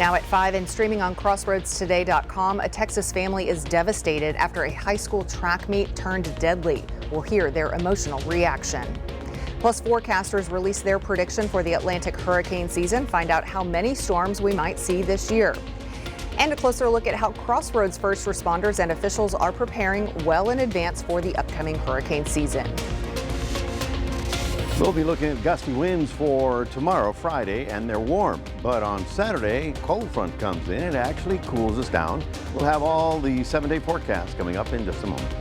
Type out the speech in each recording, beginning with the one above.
Now at 5 and streaming on CrossroadsToday.com, a Texas family is devastated after a high school track meet turned deadly. We'll hear their emotional reaction. Plus, forecasters release their prediction for the Atlantic hurricane season. Find out how many storms we might see this year. And a closer look at how Crossroads first responders and officials are preparing well in advance for the upcoming hurricane season. We'll be looking at gusty winds for tomorrow, Friday, and they're warm. But on Saturday, cold front comes in. It actually cools us down. We'll have all the 7-day forecasts coming up in just a moment.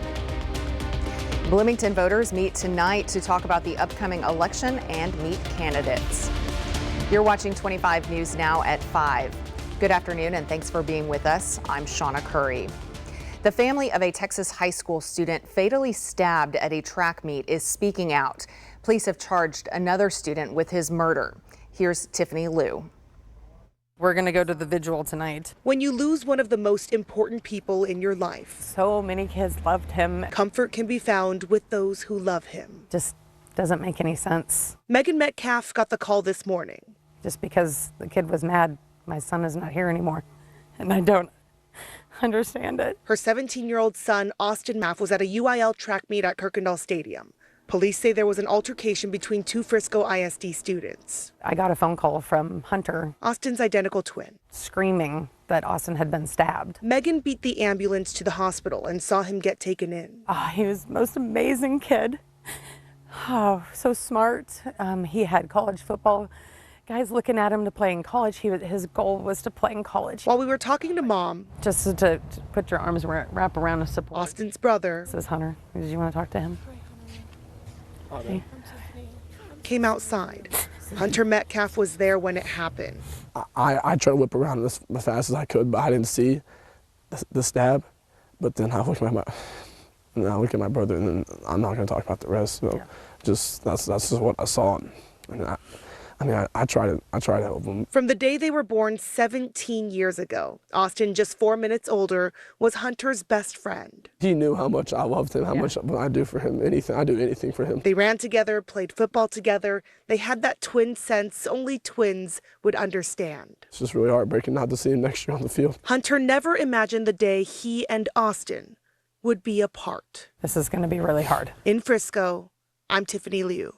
Bloomington voters meet tonight to talk about the upcoming election and meet candidates. You're watching 25 News Now at 5. Good afternoon and thanks for being with us. I'm Shauna Curry. The family of a Texas high school student fatally stabbed at a track meet is speaking out. Police have charged another student with his murder. Here's Tiffany Liu. We're going to go to the vigil tonight. When you lose one of the most important people in your life, So many kids loved him. comfort can be found with those who love him. Just doesn't make any sense. Megan Metcalf got the call this morning. Just because the kid was mad, my son is not here anymore. And I don't understand it. Her 17-year-old son, Austin Maff, was at a UIL track meet at Kirkendall Stadium. Police say there was an altercation between two Frisco ISD students. I got a phone call from Hunter Austin's identical twin. screaming that Austin had been stabbed. Megan beat the ambulance to the hospital and saw him get taken in. Oh, he was the most amazing kid. Oh, so smart. He had college football. Guys looking at him to play in college. His goal was to play in college. While we were talking to Mom, Just to put your arms wrap around a support. Austin's brother This is Hunter. Did you want to talk to him? came outside. Hunter Metcalf was there when it happened. I tried to whip around as fast as I could, but I didn't see the stab. But then I look at my brother, and then I'm not going to talk about the rest. So that's just what I saw. And I tried to help him. From the day they were born 17 years ago, Austin, just 4 minutes older, was Hunter's best friend. He knew how much I loved him, how much I do for him. I do anything for him. They ran together, played football together. They had that twin sense only twins would understand. It's just really heartbreaking not to see him next year on the field. Hunter never imagined the day he and Austin would be apart. This is going to be really hard. In Frisco, I'm Tiffany Liu.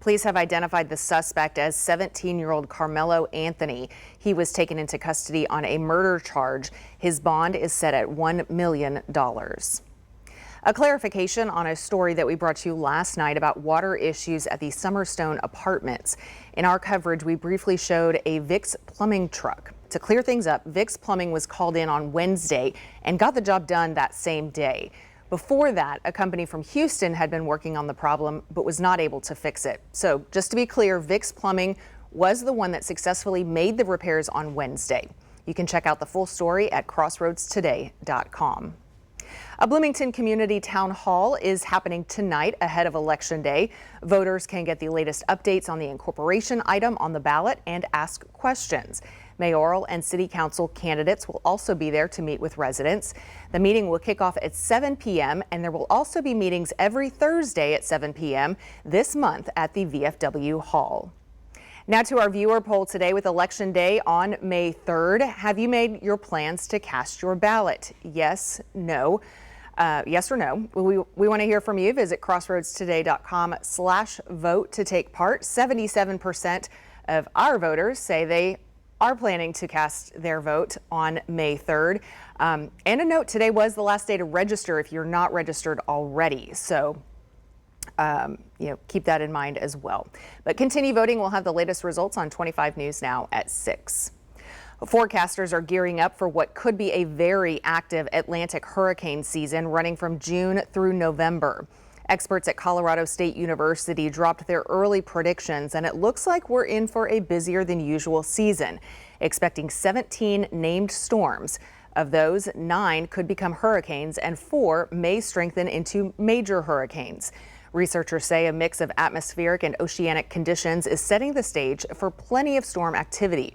Police have identified the suspect as 17-year-old Carmelo Anthony. He was taken into custody on a murder charge. His bond is set at $1 million. A clarification on a story that we brought you last night about water issues at the Summerstone Apartments. In our coverage, we briefly showed a Vicks plumbing truck. To clear things up, Vicks Plumbing was called in on Wednesday and got the job done that same day. Before that, a company from Houston had been working on the problem but was not able to fix it. So just to be clear, Vicks Plumbing was the one that successfully made the repairs on Wednesday. You can check out the full story at CrossroadsToday.com. A Bloomington Community Town Hall is happening tonight ahead of Election Day. Voters can get the latest updates on the incorporation item on the ballot and ask questions. Mayoral and city council candidates will also be there to meet with residents. The meeting will kick off at 7 p.m. and there will also be meetings every Thursday at 7 p.m. this month at the VFW Hall. Now to our viewer poll today with Election Day on May 3rd. Have you made your plans to cast your ballot? Yes, no. Yes or no? We want to hear from you. Visit crossroadstoday.com/vote to take part. 77% of our voters say they are planning to cast their vote on May 3rd. And a note, today was the last day to register if you're not registered already. So, keep that in mind as well. But continue voting. We'll have the latest results on 25 News Now at 6. Forecasters are gearing up for what could be a very active Atlantic hurricane season running from June through November. Experts at Colorado State University dropped their early predictions, and it looks like we're in for a busier than usual season, expecting 17 named storms. Of those, 9 could become hurricanes and 4 may strengthen into major hurricanes. Researchers say a mix of atmospheric and oceanic conditions is setting the stage for plenty of storm activity.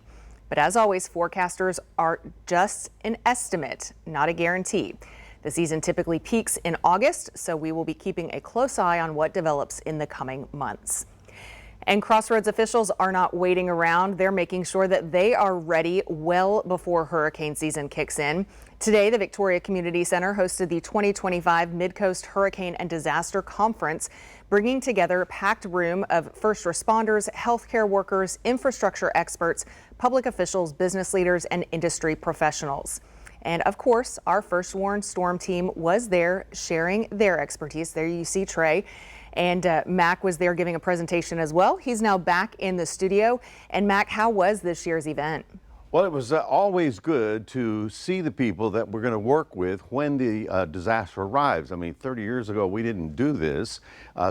But as always, forecasters are just an estimate, not a guarantee. The season typically peaks in August, so we will be keeping a close eye on what develops in the coming months. And Crossroads officials are not waiting around. They're making sure that they are ready well before hurricane season kicks in. Today, the Victoria Community Center hosted the 2025 Midcoast Hurricane and Disaster Conference, bringing together a packed room of first responders, healthcare workers, infrastructure experts, public officials, business leaders, and industry professionals. And of course, our First Warn Storm team was there sharing their expertise. There you see Trey. And Mac was there giving a presentation as well. He's now back in the studio. And Mac, how was this year's event? Well, it was always good to see the people that we're going to work with when the disaster arrives. I mean, 30 years ago, we didn't do this.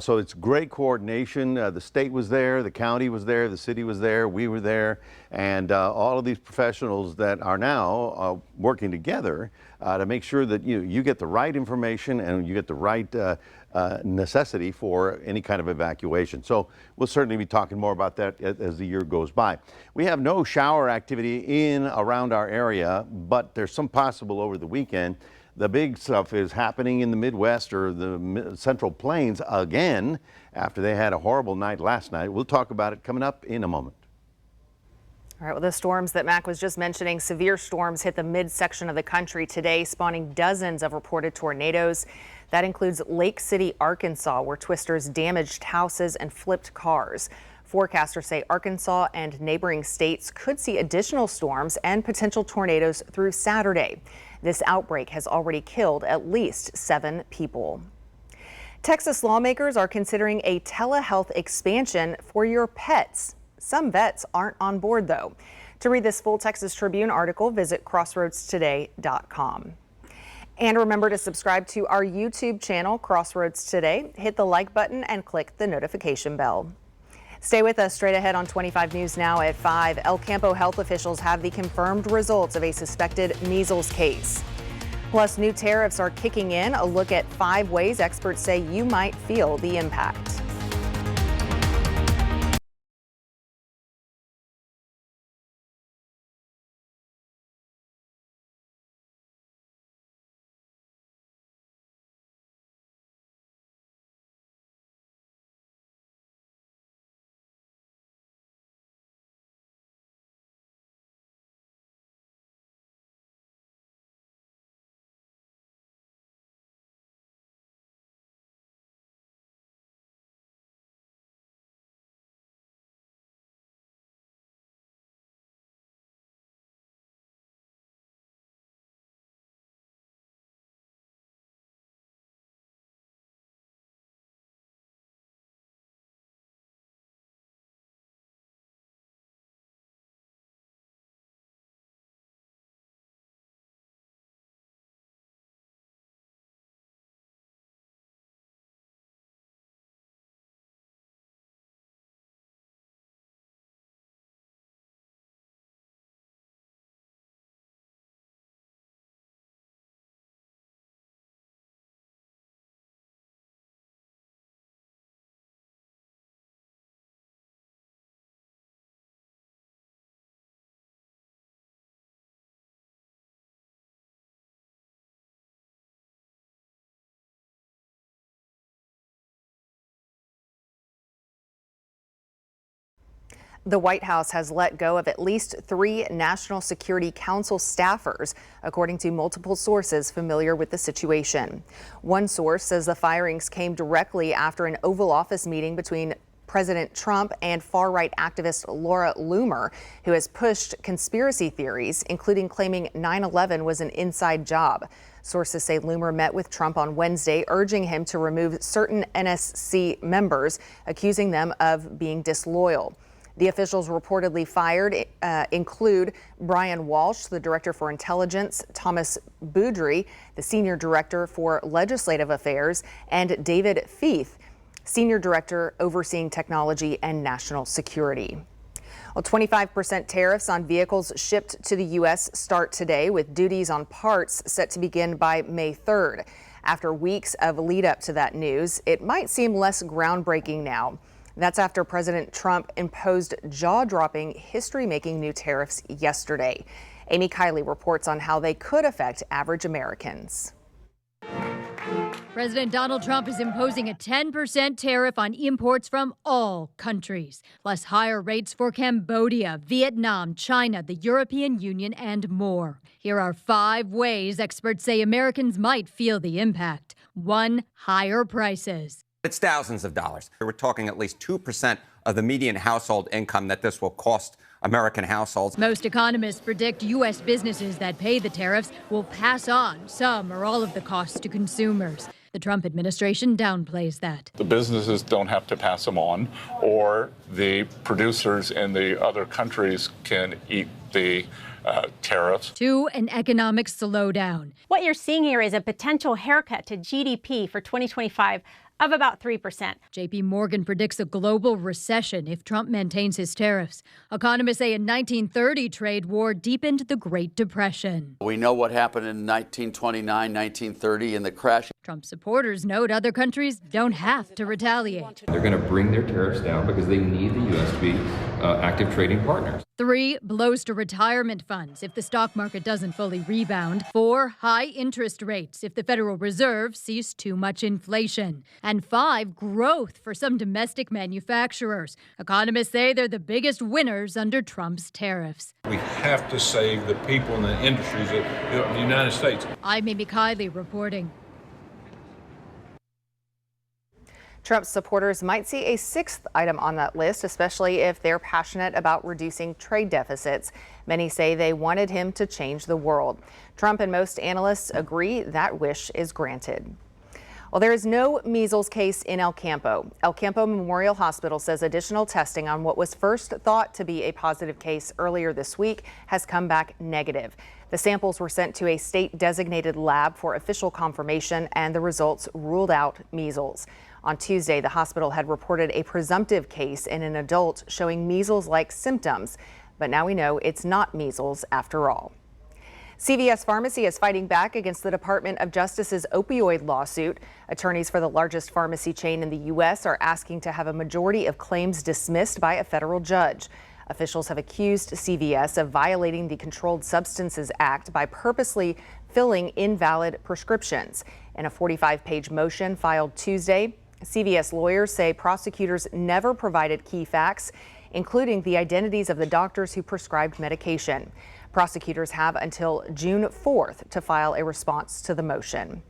So it's great coordination. The state was there, the county was there, the city was there, we were there, and all of these professionals that are now working together to make sure that you get the right information and you get the right necessity for any kind of evacuation. So we'll certainly be talking more about that as the year goes by. We have no shower activity around our area, but there's some possible over the weekend. The big stuff is happening in the Midwest or the Central Plains again after they had a horrible night last night. We'll talk about it coming up in a moment. All right, well, the storms that Mac was just mentioning, severe storms hit the midsection of the country today, spawning dozens of reported tornadoes. That includes Lake City, Arkansas, where twisters damaged houses and flipped cars. Forecasters say Arkansas and neighboring states could see additional storms and potential tornadoes through Saturday. This outbreak has already killed at least 7 people. Texas lawmakers are considering a telehealth expansion for your pets. Some vets aren't on board, though. To read this full Texas Tribune article, visit crossroadstoday.com. And remember to subscribe to our YouTube channel, Crossroads Today. Hit the like button and click the notification bell. Stay with us. Straight ahead on 25 News Now at 5. El Campo health officials have the confirmed results of a suspected measles case. Plus, new tariffs are kicking in. A look at 5 ways experts say you might feel the impact. The White House has let go of at least 3 National Security Council staffers, according to multiple sources familiar with the situation. One source says the firings came directly after an Oval Office meeting between President Trump and far-right activist Laura Loomer, who has pushed conspiracy theories, including claiming 9/11 was an inside job. Sources say Loomer met with Trump on Wednesday, urging him to remove certain NSC members, accusing them of being disloyal. The officials reportedly fired include Brian Walsh, the Director for Intelligence, Thomas Boudry, the Senior Director for Legislative Affairs, and David Feith, Senior Director overseeing Technology and National Security. Well, 25% tariffs on vehicles shipped to the U.S. start today, with duties on parts set to begin by May 3rd. After weeks of lead up to that news, it might seem less groundbreaking now. That's after President Trump imposed jaw-dropping, history-making new tariffs yesterday. Amy Kiley reports on how they could affect average Americans. President Donald Trump is imposing a 10% tariff on imports from all countries, plus higher rates for Cambodia, Vietnam, China, the European Union, and more. Here are 5 ways experts say Americans might feel the impact. 1, higher prices. It's thousands of dollars. We're talking at least 2% of the median household income that this will cost American households. Most economists predict U.S. businesses that pay the tariffs will pass on some or all of the costs to consumers. The Trump administration downplays that. The businesses don't have to pass them on, or the producers in the other countries can eat the tariffs. 2, an economic slowdown. What you're seeing here is a potential haircut to GDP for 2025 of about 3%. J.P. Morgan predicts a global recession if Trump maintains his tariffs. Economists say a 1930 trade war deepened the Great Depression. We know what happened in 1929, 1930 in the crash. Trump supporters note other countries don't have to retaliate. They're going to bring their tariffs down because they need the U.S. to be active trading partners. 3, blows to retirement funds if the stock market doesn't fully rebound. 4, high interest rates if the Federal Reserve sees too much inflation. And 5, growth for some domestic manufacturers. Economists say they're the biggest winners under Trump's tariffs. We have to save the people in the industries of the United States. I'm Amy Kiley reporting. Trump's supporters might see a 6th item on that list, especially if they're passionate about reducing trade deficits. Many say they wanted him to change the world. Trump and most analysts agree that wish is granted. Well, there is no measles case in El Campo. El Campo Memorial Hospital says additional testing on what was first thought to be a positive case earlier this week has come back negative. The samples were sent to a state-designated lab for official confirmation, and the results ruled out measles. On Tuesday, the hospital had reported a presumptive case in an adult showing measles-like symptoms, but now we know it's not measles after all. CVS Pharmacy is fighting back against the Department of Justice's opioid lawsuit. Attorneys for the largest pharmacy chain in the U.S. are asking to have a majority of claims dismissed by a federal judge. Officials have accused CVS of violating the Controlled Substances Act by purposely filling invalid prescriptions. In a 45-page motion filed Tuesday, CVS lawyers say prosecutors never provided key facts, including the identities of the doctors who prescribed medication. Prosecutors have until June 4th to file a response to the motion.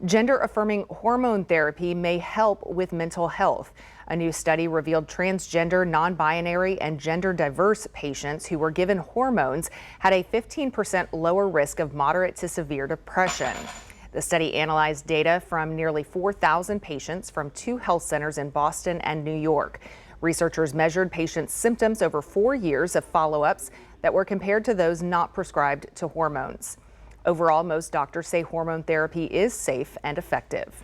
Gender-affirming hormone therapy may help with mental health. A new study revealed transgender, non-binary, and gender-diverse patients who were given hormones had a 15% lower risk of moderate to severe depression. The study analyzed data from nearly 4,000 patients from 2 health centers in Boston and New York. Researchers measured patients' symptoms over 4 years of follow-ups that were compared to those not prescribed to hormones. Overall, most doctors say hormone therapy is safe and effective.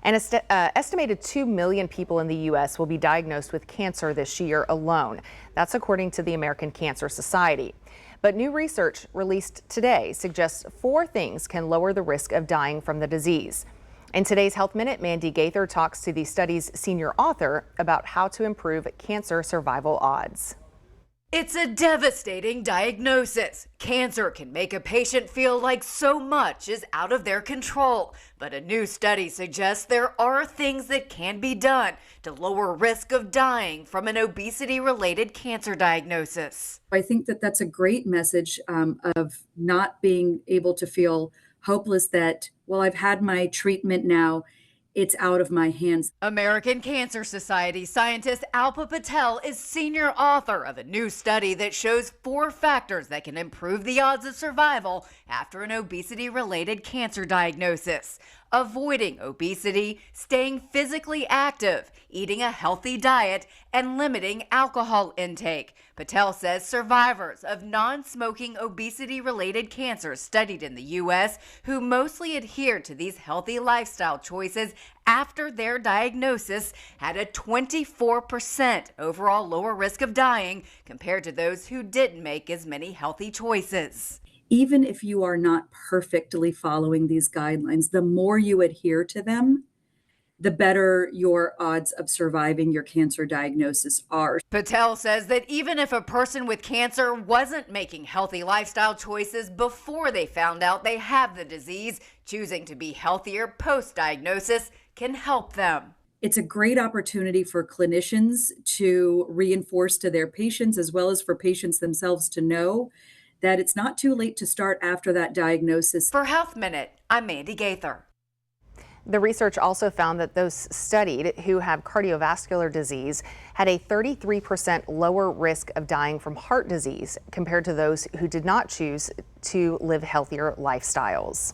An estimated 2 million people in the U.S. will be diagnosed with cancer this year alone. That's according to the American Cancer Society. But new research released today suggests 4 things can lower the risk of dying from the disease. In today's Health Minute, Mandy Gaither talks to the study's senior author about how to improve cancer survival odds. It's a devastating diagnosis. Cancer can make a patient feel like so much is out of their control. But a new study suggests there are things that can be done to lower risk of dying from an obesity-related cancer diagnosis. I think that that's a great message of not being able to feel hopeless that, well, I've had my treatment now. It's out of my hands. American Cancer Society scientist Alpa Patel is senior author of a new study that shows 4 factors that can improve the odds of survival after an obesity-related cancer diagnosis. Avoiding obesity, staying physically active, eating a healthy diet, and limiting alcohol intake. Patel says survivors of non-smoking obesity-related cancers studied in the U.S. who mostly adhered to these healthy lifestyle choices after their diagnosis had a 24% overall lower risk of dying compared to those who didn't make as many healthy choices. Even if you are not perfectly following these guidelines, the more you adhere to them, the better your odds of surviving your cancer diagnosis are. Patel says that even if a person with cancer wasn't making healthy lifestyle choices before they found out they have the disease, choosing to be healthier post-diagnosis can help them. It's a great opportunity for clinicians to reinforce to their patients, as well as for patients themselves to know that it's not too late to start after that diagnosis. For Health Minute, I'm Mandy Gaither. The research also found that those studied who have cardiovascular disease had a 33% lower risk of dying from heart disease compared to those who did not choose to live healthier lifestyles.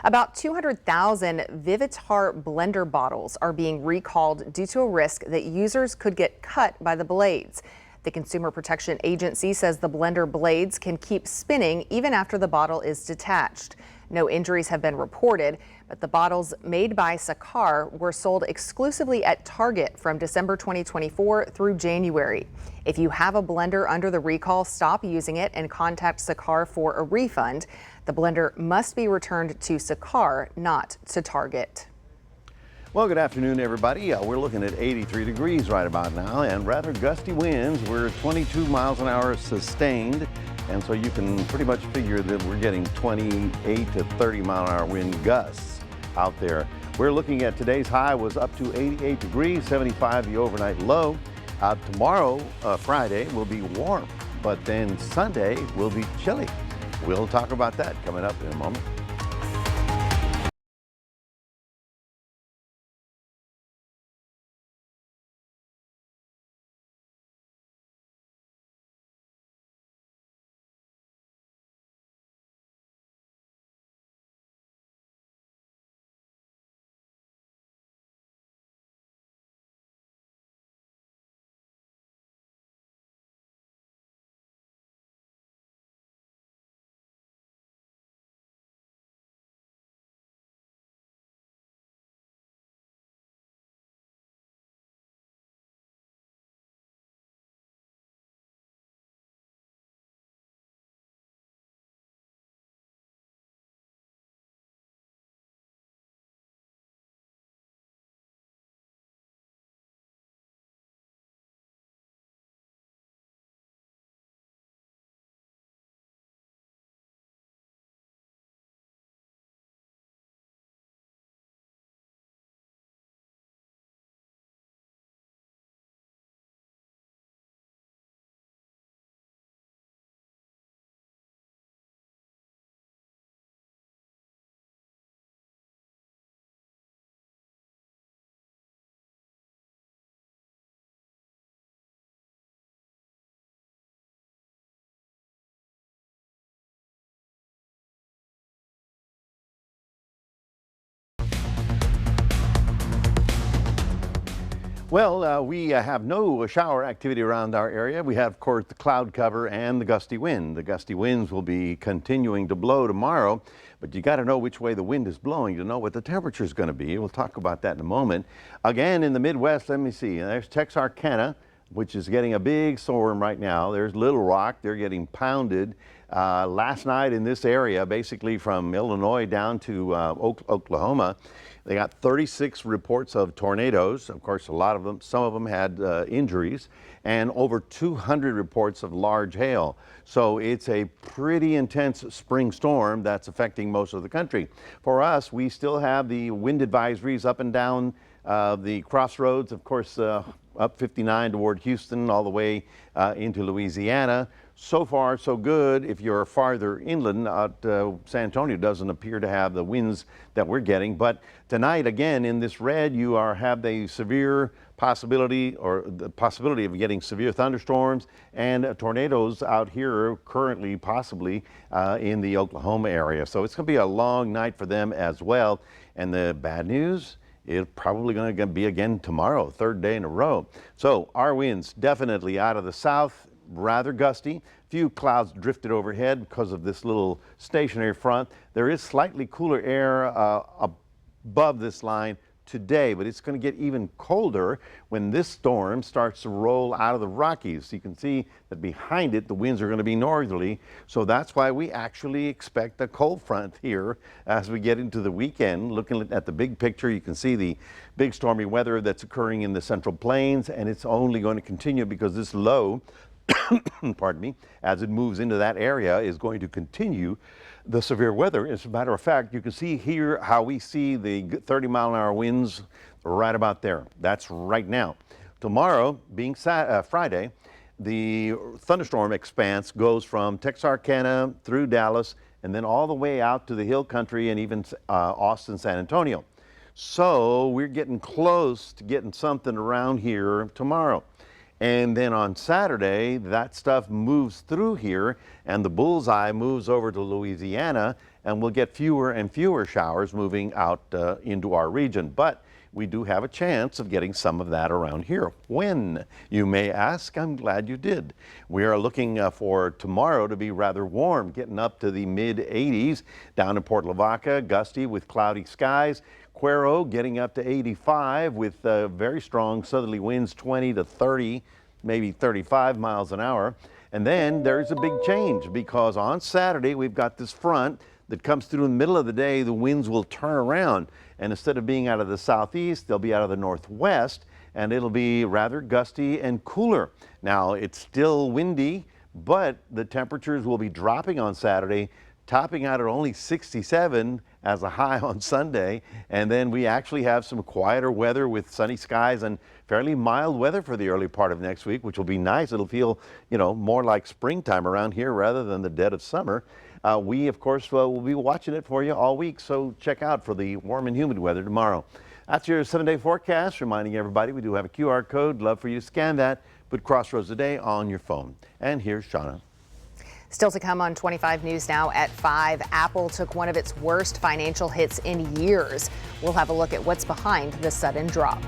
About 200,000 Vivitar blender bottles are being recalled due to a risk that users could get cut by the blades. The Consumer Protection Agency says the blender blades can keep spinning even after the bottle is detached. No injuries have been reported, but the bottles made by Sakar were sold exclusively at Target from December 2024 through January. If you have a blender under the recall, stop using it and contact Sakar for a refund. The blender must be returned to Sakar, not to Target. Well, good afternoon, everybody. We're looking at 83 degrees right about now and rather gusty winds. We're 22 miles an hour sustained. And so you can pretty much figure that we're getting 28 to 30 mile an hour wind gusts out there. We're looking at today's high was up to 88 degrees, 75 the overnight low. Tomorrow, Friday, will be warm, but then Sunday will be chilly. We'll talk about that coming up in a moment. Well, we have no shower activity around our area. We have, of course, the cloud cover and the gusty wind. The gusty winds will be continuing to blow tomorrow, but you got to know which way the wind is blowing to know what the temperature is going to be. We'll talk about that in a moment. Again, in the Midwest, let me see. There's Texarkana, which is getting a big storm right now. There's Little Rock. They're getting pounded. Last night in this area, basically from Illinois down to Oklahoma, they got 36 reports of tornadoes. Of course, a lot of them, some of them had injuries, and over 200 reports of large hail. So it's a pretty intense spring storm that's affecting most of the country. For us, we still have the wind advisories up and down the crossroads, of course, up 59 toward Houston, all the way into Louisiana. So far, so good. If you're farther inland, San Antonio doesn't appear to have the winds that we're getting. But tonight, again, in this red, you have the severe possibility, or the possibility of getting severe thunderstorms and tornadoes out here currently, possibly in the Oklahoma area. So it's going to be a long night for them as well. And the bad news, it's probably going to be again tomorrow, third day in a row. So our winds definitely out of the south, rather gusty. Few clouds drifted overhead because of this little stationary front. There is slightly cooler air above this line, today, but it's going to get even colder when this storm starts to roll out of the Rockies. You can see that behind it, the winds are going to be northerly. So that's why we actually expect a cold front here as we get into the weekend. Looking at the big picture, you can see the big stormy weather that's occurring in the Central Plains, and it's only going to continue because this low, pardon me, as it moves into that area is going to continue the severe weather. As a matter of fact, you can see here how we see the 30-mile-an-hour winds right about there. That's right now. Tomorrow, being Friday, the thunderstorm expanse goes from Texarkana through Dallas and then all the way out to the hill country and even Austin, San Antonio. So we're getting close to getting something around here tomorrow. And then on Saturday, that stuff moves through here and the bullseye moves over to Louisiana, and we'll get fewer and fewer showers moving out into our region. But we do have a chance of getting some of that around here. When, you may ask? I'm glad you did. We are looking for tomorrow to be rather warm, getting up to the mid-80s down in Port Lavaca, gusty with cloudy skies. Cuero getting up to 85 with very strong southerly winds, 20 to 30, maybe 35 miles an hour. And then there's a big change because on Saturday we've got this front that comes through in the middle of the day. The winds will turn around, and instead of being out of the southeast, they'll be out of the northwest, and it'll be rather gusty and cooler. Now, it's still windy, but the temperatures will be dropping on Saturday, topping out at only 67 as a high on Sunday. And then we actually have some quieter weather with sunny skies and fairly mild weather for the early part of next week, which will be nice. It'll feel, more like springtime around here rather than the dead of summer. We, of course, will be watching it for you all week, so check out for the warm and humid weather tomorrow. That's your 7-day forecast, reminding everybody we do have a QR code. Love for you to scan that. Put Crossroads Today on your phone. And here's Shauna. Still to come on 25 News Now at 5. Apple took one of its worst financial hits in years. We'll have a look at what's behind the sudden drop.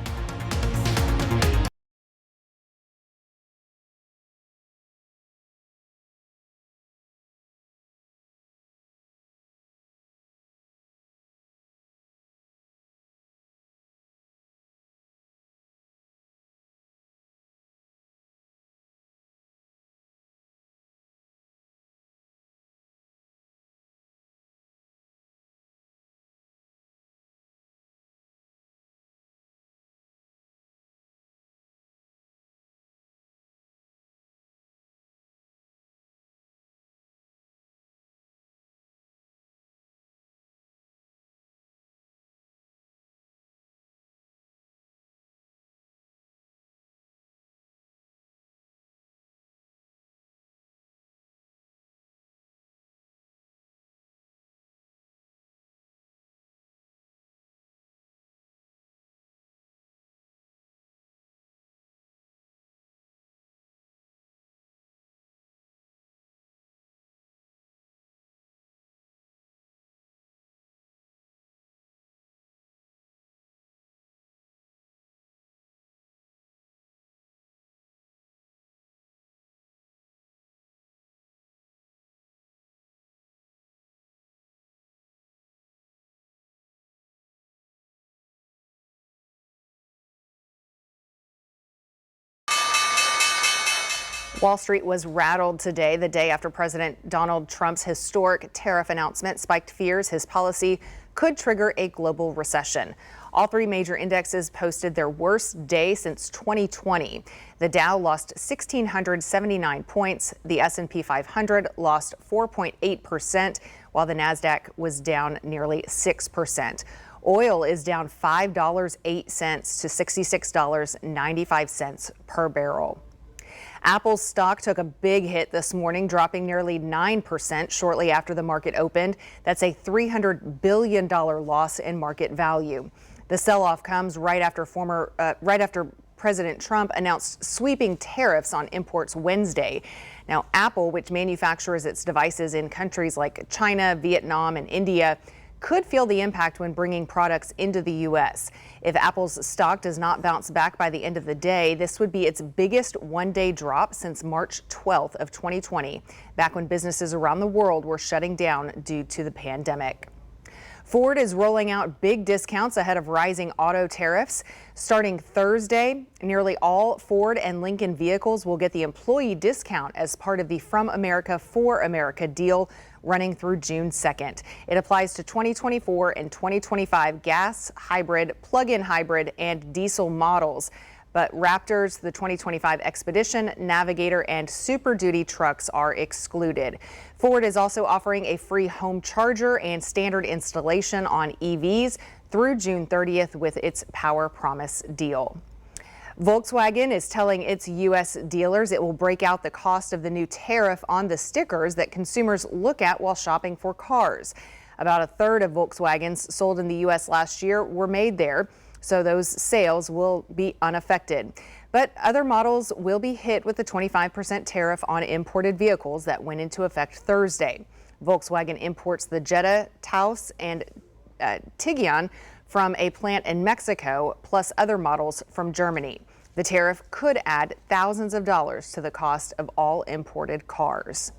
Wall Street was rattled today, the day after President Donald Trump's historic tariff announcement spiked fears his policy could trigger a global recession. All three major indexes posted their worst day since 2020. The Dow lost 1,679 points. The S&P 500 lost 4.8%, while the Nasdaq was down nearly 6%. Oil is down $5.08 to $66.95 per barrel. Apple's stock took a big hit this morning, dropping nearly 9% shortly after the market opened. That's a $300 billion loss in market value. The sell-off comes right after President Trump announced sweeping tariffs on imports Wednesday. Now, Apple, which manufactures its devices in countries like China, Vietnam, and India, could feel the impact when bringing products into the U.S. If Apple's stock does not bounce back by the end of the day, this would be its biggest one-day drop since March 12th of 2020, back when businesses around the world were shutting down due to the pandemic. Ford is rolling out big discounts ahead of rising auto tariffs. Starting Thursday, nearly all Ford and Lincoln vehicles will get the employee discount as part of the From America for America deal running through June 2nd. It applies to 2024 and 2025 gas, hybrid, plug-in hybrid, and diesel models. But Raptors, the 2025 Expedition, Navigator, and Super Duty trucks are excluded. Ford is also offering a free home charger and standard installation on EVs through June 30th with its Power Promise deal. Volkswagen is telling its U.S. dealers it will break out the cost of the new tariff on the stickers that consumers look at while shopping for cars. About a third of Volkswagens sold in the U.S. last year were made there, so those sales will be unaffected. But other models will be hit with the 25% tariff on imported vehicles that went into effect Thursday. Volkswagen imports the Jetta, Taos, and Tiguan from a plant in Mexico, plus other models from Germany. The tariff could add thousands of dollars to the cost of all imported cars.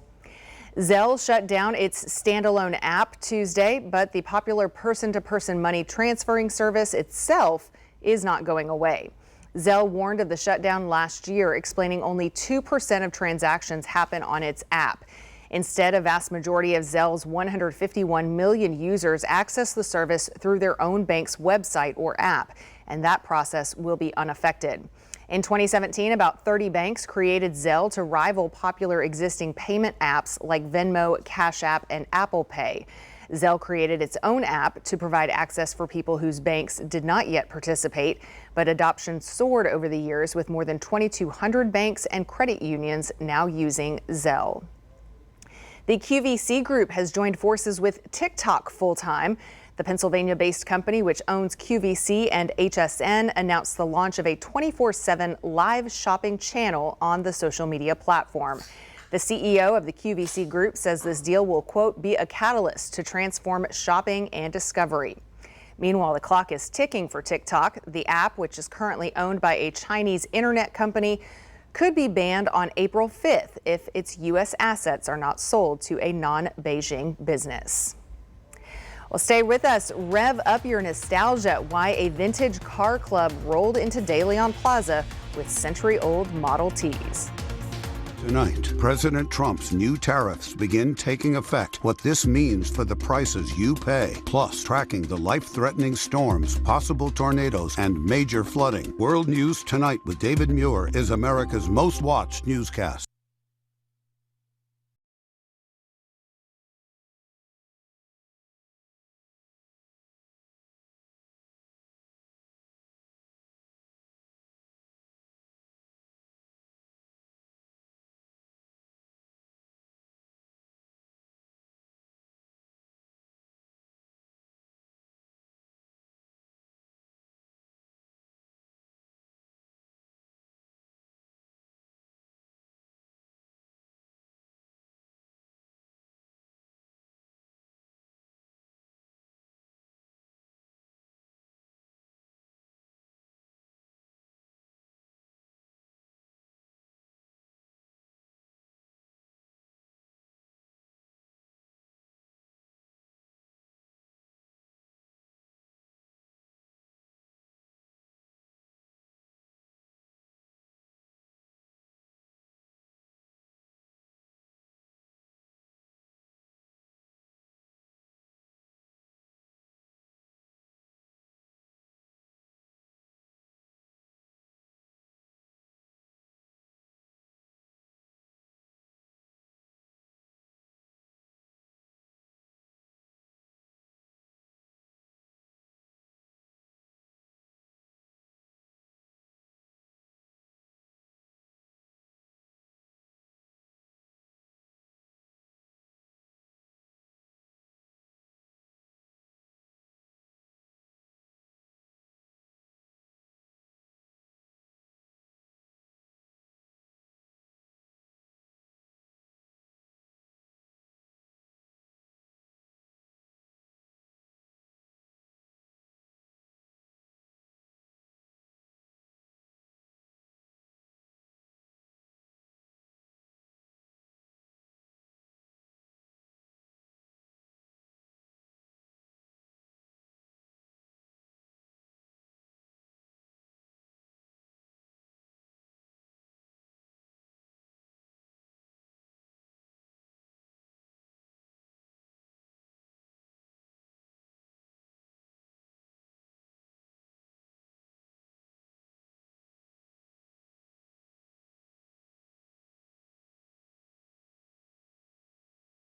Zelle shut down its standalone app Tuesday, but the popular person-to-person money transferring service itself is not going away. Zelle warned of the shutdown last year, explaining only 2% of transactions happen on its app. Instead, a vast majority of Zelle's 151 million users access the service through their own bank's website or app, and that process will be unaffected. In 2017, about 30 banks created Zelle to rival popular existing payment apps like Venmo, Cash App, and Apple Pay. Zelle created its own app to provide access for people whose banks did not yet participate, but adoption soared over the years with more than 2,200 banks and credit unions now using Zelle. The QVC Group has joined forces with TikTok full-time. The Pennsylvania-based company, which owns QVC and HSN, announced the launch of a 24/7 live shopping channel on the social media platform. The CEO of the QVC Group says this deal will, quote, be a catalyst to transform shopping and discovery. Meanwhile, the clock is ticking for TikTok. The app, which is currently owned by a Chinese internet company, could be banned on April 5th if its U.S. assets are not sold to a non-Beijing business. Well, stay with us. Rev up your nostalgia. Why a vintage car club rolled into De Leon Plaza with century-old Model Ts. Tonight, President Trump's new tariffs begin taking effect. What this means for the prices you pay, plus tracking the life-threatening storms, possible tornadoes, and major flooding. World News Tonight with David Muir is America's most watched newscast.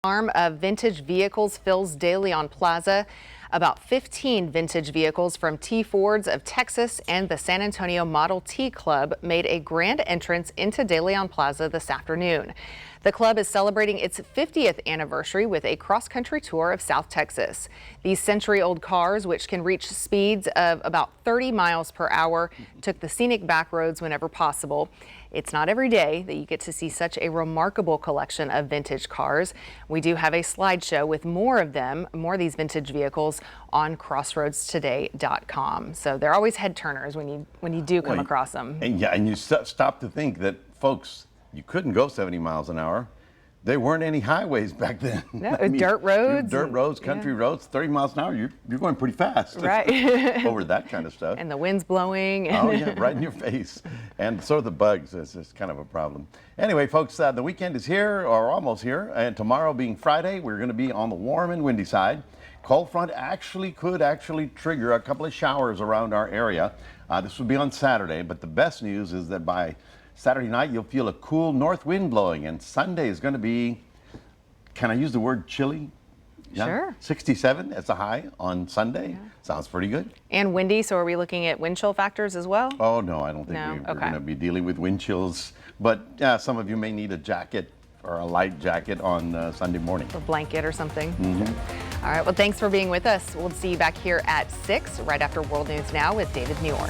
Arm of vintage vehicles fills De Leon Plaza. About 15 vintage vehicles from T Fords of Texas and the San Antonio Model T Club made a grand entrance into De Leon Plaza this afternoon. The club is celebrating its 50th anniversary with a cross-country tour of South Texas. These century-old cars, which can reach speeds of about 30 miles per hour, took the scenic back roads whenever possible. It's not every day that you get to see such a remarkable collection of vintage cars. We do have a slideshow with more of them, more of these vintage vehicles on crossroadstoday.com. So they're always head turners when you do come across them. And you stop to think that, folks, you couldn't go 70 miles an hour. There weren't any highways back then. No, dirt roads. Dirt roads, country roads, 30 miles an hour, you're going pretty fast. Right. Over that kind of stuff. And the wind's blowing. Oh, yeah, right in your face. And so are the bugs. It's kind of a problem. Anyway, folks, the weekend is here, or almost here. And tomorrow being Friday, we're going to be on the warm and windy side. Cold front could trigger a couple of showers around our area. This will be on Saturday, but the best news is that by Saturday night, you'll feel a cool north wind blowing, and Sunday is going to be, can I use the word chilly? Yeah. Sure. 67 as a high on Sunday. Yeah. Sounds pretty good. And windy, so are we looking at wind chill factors as well? Oh, no, I don't think we're going to be dealing with wind chills, but some of you may need a jacket or a light jacket on Sunday morning. A blanket or something. Mm-hmm. All right, well, thanks for being with us. We'll see you back here at 6 right after World News Now with David Muir.